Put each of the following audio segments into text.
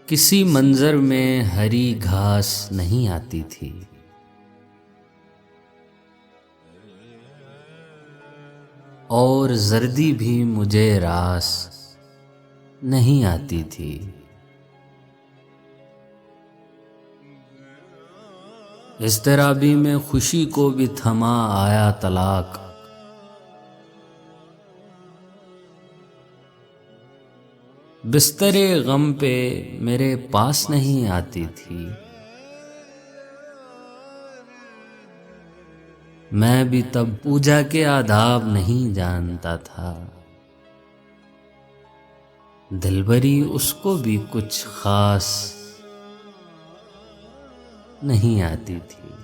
किसी मंजर में हरी घास नहीं आती थी। और जर्दी भी मुझे रास नहीं आती थी। इज़्तिराबी में खुशी को भी थमा आया तलाक। बिस्तरे गम पे मेरे पास नहीं आती थी। मैं भी तब पूजा के आदाब नहीं जानता था। दिलबरी उसको भी कुछ खास नहीं आती थी।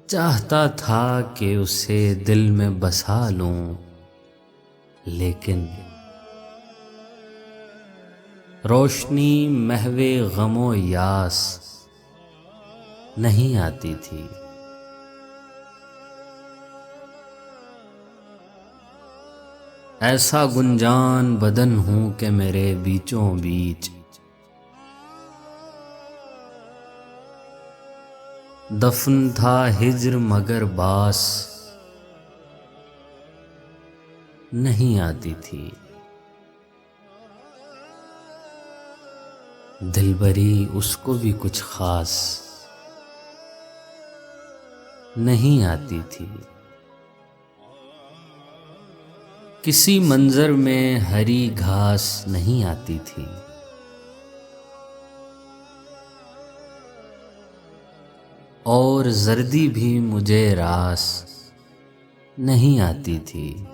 चाहता था कि उसे दिल में बसा लूं, लेकिन रोशनी महवे गमो यास नहीं आती थी। ऐसा गुंजान बदन हूं कि मेरे बीचों बीच दफन था हिज्र, मगर बास नहीं आती थी। दिलबरी उसको भी कुछ खास नहीं आती थी। किसी मंजर में हरी घास नहीं आती थी। और जर्दी भी मुझे रास नहीं आती थी।